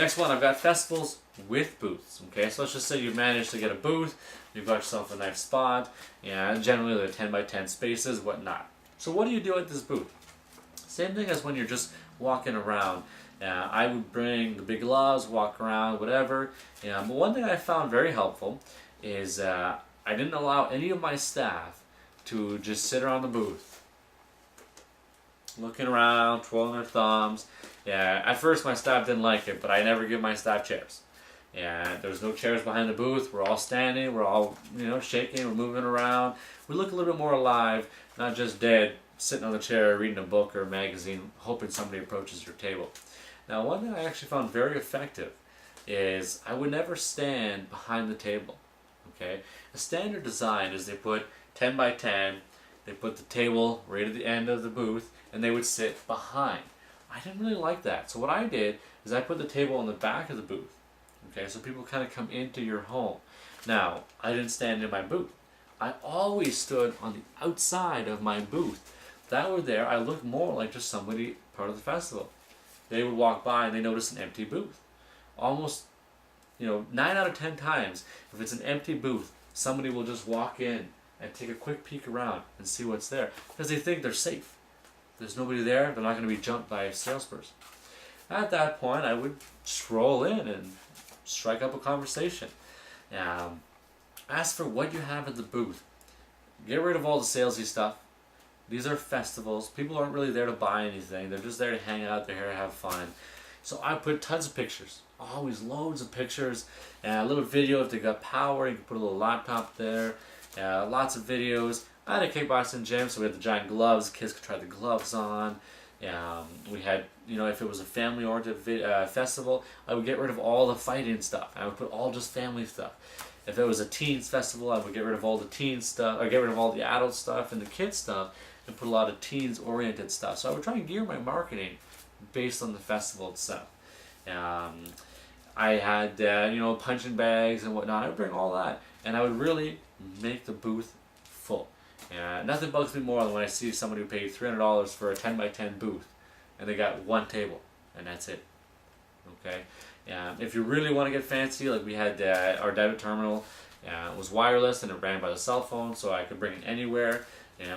next one, I've got festivals with booths. Okay, so let's just say you managed to get a booth, you've got yourself a nice spot, and generally they're 10 by 10 spaces, whatnot. So what do you do at this booth? Same thing as when you're just walking around. I would bring the big gloves, walk around, whatever. But one thing I found very helpful is I didn't allow any of my staff to just sit around the booth, looking around, twirling their thumbs. At first my staff didn't like it, but I never give my staff chairs. There's no chairs behind the booth. We're all standing. We're all shaking. We're moving around. We look a little bit more alive, not just dead, sitting on the chair reading a book or a magazine, hoping somebody approaches your table. Now, one thing I actually found very effective is I would never stand behind the table. Okay, a standard design is they put 10 by 10. They put the table right at the end of the booth, and they would sit behind. I didn't really like that, so what I did is I put the table on the back of the booth. Okay, so people kind of come into your home. Now, I didn't stand in my booth. I always stood on the outside of my booth. That way there, I looked more like just somebody part of the festival. They would walk by and they notice an empty booth. Almost, 9 out of 10 times, if it's an empty booth, somebody will just walk in and take a quick peek around and see what's there because they think they're safe. If there's nobody there, they're not going to be jumped by a salesperson. At that point, I would stroll in and strike up a conversation. Ask for what you have at the booth. Get rid of all the salesy stuff. These are festivals. People aren't really there to buy anything. They're just there to hang out, they're here to have fun. So I put tons of pictures. Always loads of pictures. And a little video if they got power. You can put a little laptop there. Lots of videos. I had a kickboxing gym, so we had the giant gloves. Kids could try the gloves on. We had, if it was a family-oriented festival, I would get rid of all the fighting stuff. I would put all just family stuff. If it was a teens festival, I would get rid of all the teen stuff, or get rid of all the adult stuff and the kids stuff, and put a lot of teens-oriented stuff. So I would try and gear my marketing based on the festival itself. I had, punching bags and whatnot. I would bring all that, and I would really make the booth full. Nothing bugs me more than when I see somebody who paid $300 for a 10 by 10 booth, and they got one table, and that's it. Okay. If you really want to get fancy, like we had our debit terminal was wireless and it ran by the cell phone, so I could bring it anywhere.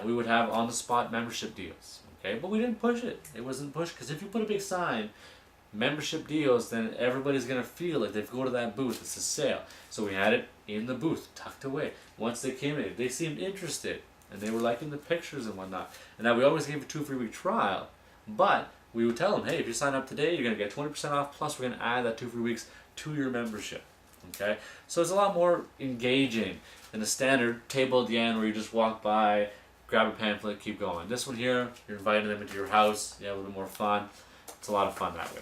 We would have on-the-spot membership deals. Okay, but we didn't push it. It wasn't pushed because if you put a big sign, membership deals, then everybody's gonna feel like they go to that booth. It's a sale. So we had it in the booth, tucked away. Once they came in, they seemed interested and they were liking the pictures and whatnot. And now we always gave a 2 free week trial, but we would tell them, hey, if you sign up today, you're going to get 20% off, plus we're going to add that 2 free weeks to your membership. Okay? So it's a lot more engaging than the standard table at the end where you just walk by, grab a pamphlet, keep going. This one here, you're inviting them into your house, you have a little more fun. It's a lot of fun that way.